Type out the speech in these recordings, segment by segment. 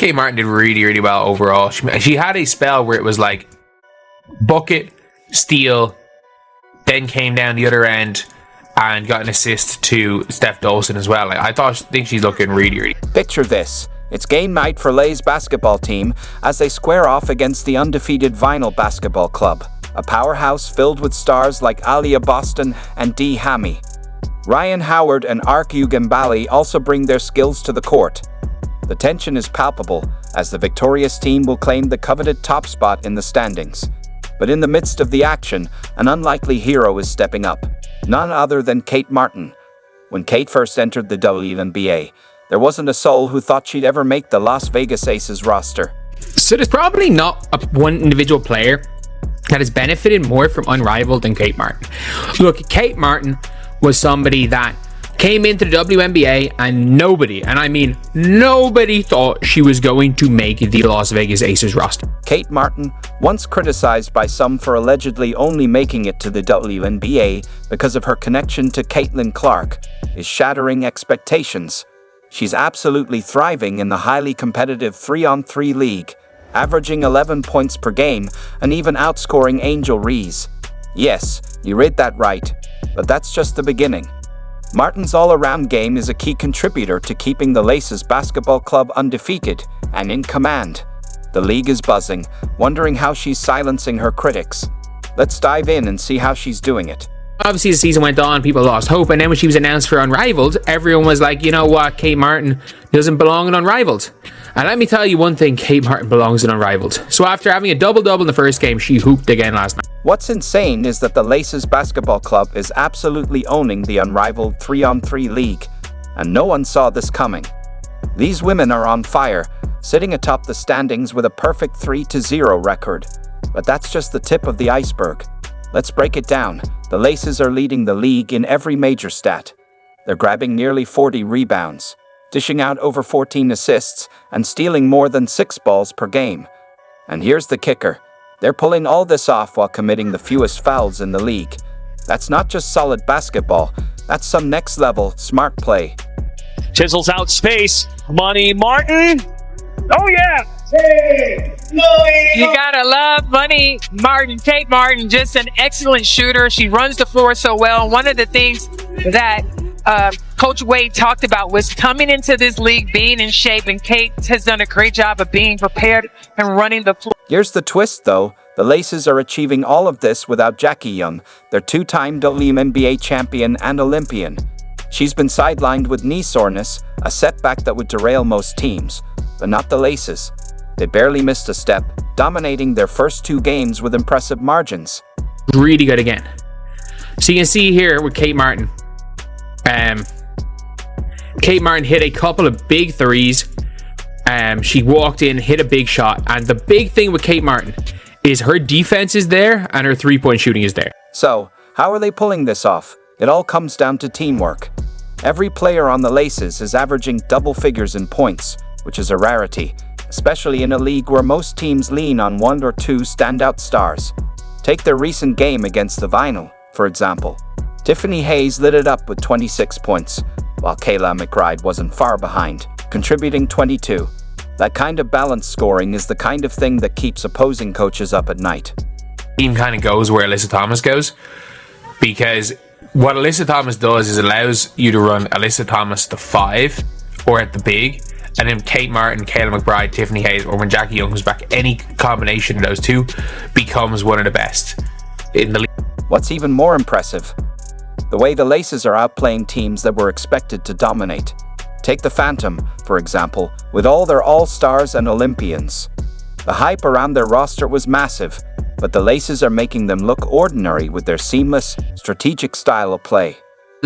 Kate Martin did really, really well overall. She had a spell where it was like bucket, steal, then came down the other end and got an assist to Steph Dolson as well. I think she's looking really, really. Picture this. It's game night for Lay's basketball team as they square off against the undefeated Vinyl Basketball Club, a powerhouse filled with stars like Alia Boston and Dee Hammy. Ryan Howard and Arku Gambali also bring their skills to the court. The tension is palpable as the victorious team will claim the coveted top spot in the standings. But in the midst of the action, an unlikely hero is stepping up, none other than Kate Martin. When Kate first entered the WNBA, there wasn't a soul who thought she'd ever make the Las Vegas Aces roster. So there's probably not one individual player that has benefited more from Unrivaled than Kate Martin. Look, Kate Martin was somebody that came into the WNBA and nobody, and I mean nobody, thought she was going to make the Las Vegas Aces roster. Kate Martin, once criticized by some for allegedly only making it to the WNBA because of her connection to Caitlin Clark, is shattering expectations. She's absolutely thriving in the highly competitive 3-on-3 league, averaging 11 points per game and even outscoring Angel Reese. Yes, you read that right, but that's just the beginning. Martin's all-around game is a key contributor to keeping the Laces basketball club undefeated and in command. The league is buzzing, wondering how she's silencing her critics. Let's dive in and see how she's doing it. Obviously, the season went on, people lost hope, and then when she was announced for Unrivaled, everyone was like, you know what, Kate Martin doesn't belong in Unrivaled. And let me tell you one thing, Kate Martin belongs in Unrivaled. So after having a double-double in the first game, she hooped again last night. What's insane is that the Laces basketball club is absolutely owning the Unrivaled 3-on-3 league, and no one saw this coming. These women are on fire, sitting atop the standings with a perfect 3-0 record. But that's just the tip of the iceberg. Let's break it down. The Laces are leading the league in every major stat. They're grabbing nearly 40 rebounds, dishing out over 14 assists, and stealing more than 6 balls per game. And here's the kicker. They're pulling all this off while committing the fewest fouls in the league. That's not just solid basketball, that's some next-level smart play. Chisels out space. Money Martin. Oh, yeah. You gotta love Money Martin. Kate Martin, just an excellent shooter. She runs the floor so well. One of the things that Coach Wade talked about was coming into this league being in shape, and Kate has done a great job of being prepared and running the floor. Here's the twist, though. The Laces are achieving all of this without Jackie Young, their two-time WNBA champion and Olympian. She's been sidelined with knee soreness, a setback that would derail most teams, but not the Laces. They barely missed a step, dominating their first 2 games with impressive margins. Really good again. So you can see here with Kate Martin. Kate Martin hit a couple of big threes. She walked in, hit a big shot. And the big thing with Kate Martin is her defense is there and her three-point shooting is there. So, how are they pulling this off? It all comes down to teamwork. Every player on the Laces is averaging double figures in points, which is a rarity, especially in a league where most teams lean on 1 or 2 standout stars. Take their recent game against the Vinyl, for example. Tiffany Hayes lit it up with 26 points, while Kayla McBride wasn't far behind, contributing 22. That kind of balanced scoring is the kind of thing that keeps opposing coaches up at night. Team kind of goes where Alyssa Thomas goes, because what Alyssa Thomas does is allows you to run Alyssa Thomas the 5 or at the big, and then Kate Martin, Kayla McBride, Tiffany Hayes, or when Jackie Young comes back, any combination of those two becomes one of the best in the league. What's even more impressive? The way the Laces are outplaying teams that were expected to dominate. Take the Phantom, for example, with all their all-stars and Olympians. The hype around their roster was massive, but the Laces are making them look ordinary with their seamless, strategic style of play.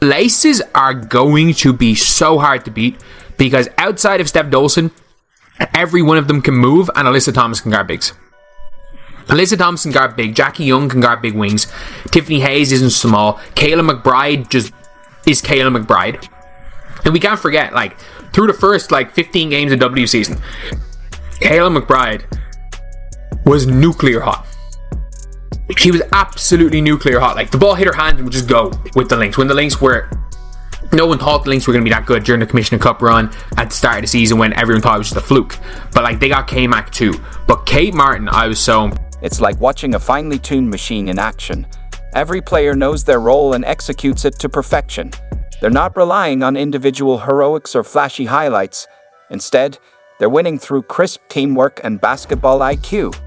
Laces are going to be so hard to beat because outside of Steph Dolson, every one of them can move and Alyssa Thomas can guard bigs. Alyssa Thomas can guard big, Jackie Young can guard big wings, Tiffany Hayes isn't small, Kayla McBride just is Kayla McBride. And we can't forget, through the first 15 games of W season, Kayla McBride was nuclear hot. She was absolutely nuclear hot. The ball hit her hand and would just go with the Lynx. When the Lynx were No one thought the Lynx were going to be that good during the Commissioner Cup run at the start of the season when everyone thought it was just a fluke. But like, they got K-Mac too. But Kate Martin, I was so... It's like watching a finely tuned machine in action. Every player knows their role and executes it to perfection. They're not relying on individual heroics or flashy highlights. Instead, they're winning through crisp teamwork and basketball IQ.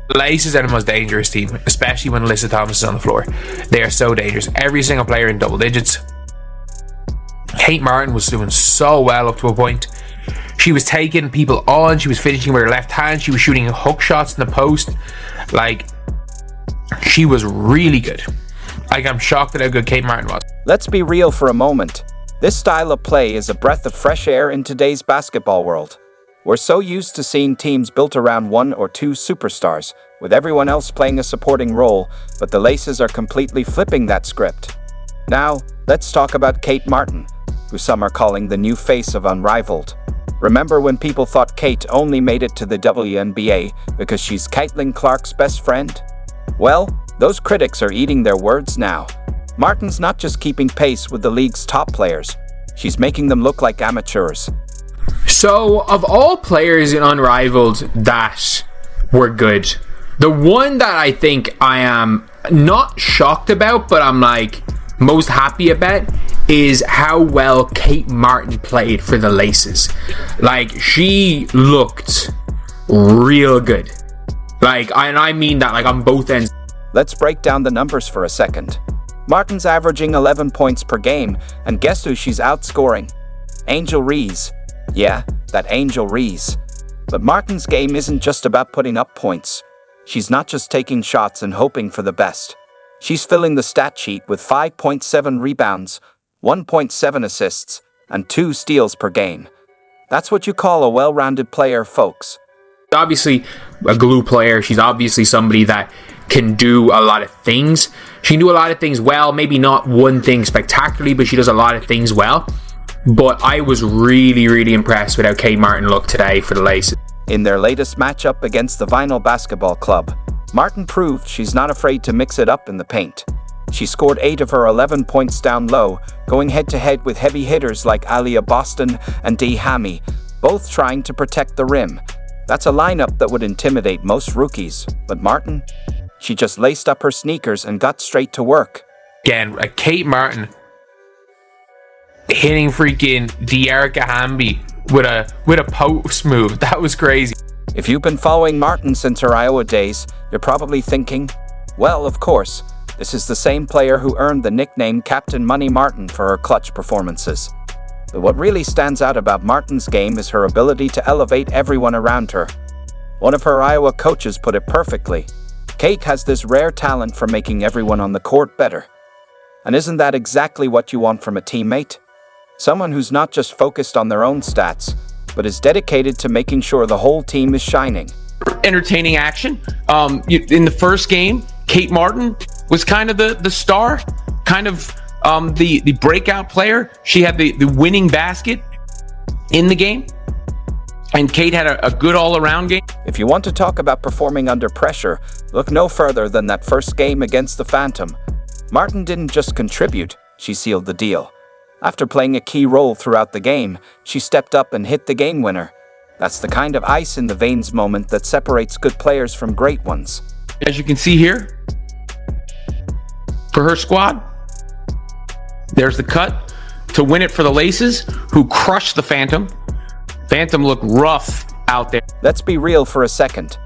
The Aces are the most dangerous team, especially when Alyssa Thomas is on the floor. They are so dangerous. Every single player in double digits. Kate Martin was doing so well up to a point. She was taking people on. She was finishing with her left hand. She was shooting hook shots in the post. Like, she was really good. Like, I'm shocked at how good Kate Martin was. Let's be real for a moment. This style of play is a breath of fresh air in today's basketball world. We're so used to seeing teams built around one or two superstars, with everyone else playing a supporting role, but the Laces are completely flipping that script. Now, let's talk about Kate Martin, who some are calling the new face of Unrivaled. Remember when people thought Kate only made it to the WNBA because she's Caitlin Clark's best friend? Well, those critics are eating their words now. Martin's not just keeping pace with the league's top players, she's making them look like amateurs. So, of all players in Unrivaled that were good, the one that I think I am not shocked about, but I'm like most happy about, is how well Kate Martin played for the Laces. Like, she looked real good. Like, and I mean that like on both ends. Let's break down the numbers for a second. Martin's averaging 11 points per game, and guess who she's outscoring? Angel Reese. Yeah, that Angel Reese. But Martin's game isn't just about putting up points. She's not just taking shots and hoping for the best. She's filling the stat sheet with 5.7 rebounds, 1.7 assists, and 2 steals per game. That's what you call a well-rounded player, folks. Obviously a glue player. She's obviously somebody that can do a lot of things. She can do a lot of things well, maybe not one thing spectacularly, but she does a lot of things well. But I was really, really impressed with how Kate Martin looked today for the Laces. In their latest matchup against the Vinyl Basketball Club, Martin proved she's not afraid to mix it up in the paint. She scored 8 of her 11 points down low, going head-to-head with heavy hitters like Alia Boston and Dee Hammy, both trying to protect the rim. That's a lineup that would intimidate most rookies, but Martin, she just laced up her sneakers and got straight to work. Again, Kate Martin hitting freaking De'Arica Hamby with a post move. That was crazy. If you've been following Martin since her Iowa days, you're probably thinking, well, of course, this is the same player who earned the nickname Captain Money Martin for her clutch performances. But what really stands out about Martin's game is her ability to elevate everyone around her. One of her Iowa coaches put it perfectly. Kate has this rare talent for making everyone on the court better. And isn't that exactly what you want from a teammate? Someone who's not just focused on their own stats, but is dedicated to making sure the whole team is shining. Entertaining action. In the first game, Kate Martin was kind of the star, kind of the breakout player. She had the winning basket in the game, and Kate had a good all-around game. If you want to talk about performing under pressure, look no further than that first game against the Phantom. Martin didn't just contribute, she sealed the deal. After playing a key role throughout the game, she stepped up and hit the game winner. That's the kind of ice in the veins moment that separates good players from great ones. As you can see here, for her squad, there's the cut to win it for the Laces, who crushed the Phantom. Phantom looked rough out there. Let's be real for a second.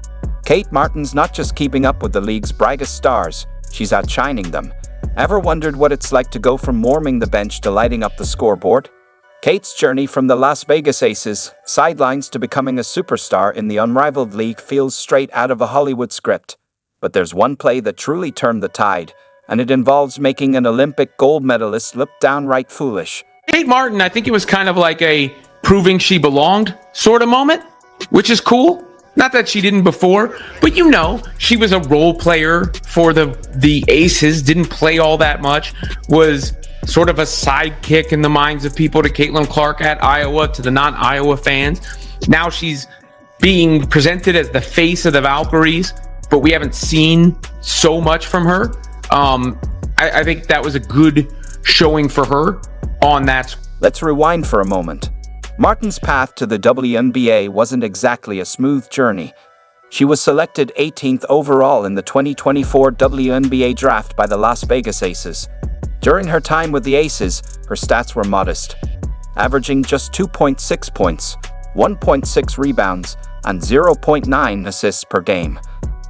Kate Martin's not just keeping up with the league's brightest stars, she's outshining them. Ever wondered what it's like to go from warming the bench to lighting up the scoreboard? Kate's journey from the Las Vegas Aces sidelines to becoming a superstar in the Unrivaled League feels straight out of a Hollywood script. But there's one play that truly turned the tide, and it involves making an Olympic gold medalist look downright foolish. Kate Martin, I think it was kind of like a proving she belonged sort of moment, which is cool. Not that she didn't before, but she was a role player for the Aces, didn't play all that much, was sort of a sidekick in the minds of people to Caitlin Clark at Iowa, to the non-Iowa fans. Now she's being presented as the face of the Valkyries, but we haven't seen so much from her. I think that was a good showing for her on that. Let's rewind for a moment. Martin's path to the WNBA wasn't exactly a smooth journey. She was selected 18th overall in the 2024 WNBA draft by the Las Vegas Aces. During her time with the Aces, her stats were modest, averaging just 2.6 points, 1.6 rebounds, and 0.9 assists per game.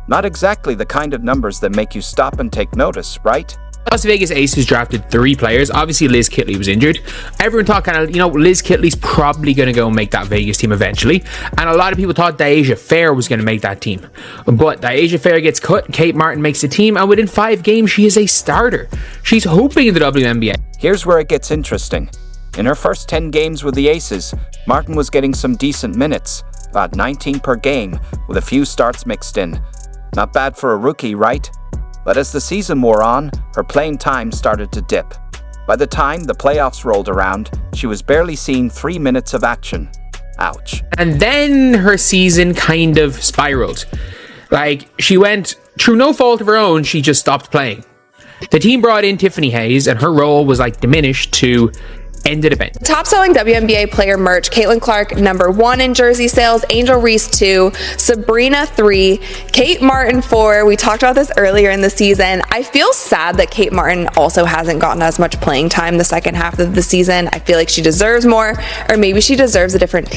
Not exactly the kind of numbers that make you stop and take notice, right? Las Vegas Aces drafted 3 players. Obviously, Liz Kitley was injured. Everyone thought Liz Kitley's probably going to go and make that Vegas team eventually. And a lot of people thought Deasia Fair was going to make that team. But Deasia Fair gets cut, Kate Martin makes the team, and within 5 games, she is a starter. She's hoping in the WNBA. Here's where it gets interesting. In her first 10 games with the Aces, Martin was getting some decent minutes, about 19 per game, with a few starts mixed in. Not bad for a rookie, right? But as the season wore on, her playing time started to dip. By the time the playoffs rolled around, she was barely seeing 3 minutes of action. Ouch. And then her season kind of spiraled. She went, through no fault of her own, she just stopped playing. The team brought in Tiffany Hayes, and her role was diminished to end of event. Top selling WNBA player merch: Caitlin Clark, number 1 in jersey sales, Angel Reese 2, Sabrina 3, Kate Martin 4. We talked about this earlier in the season. I feel sad that Kate Martin also hasn't gotten as much playing time the second half of the season. I feel like she deserves more, or maybe she deserves a different team.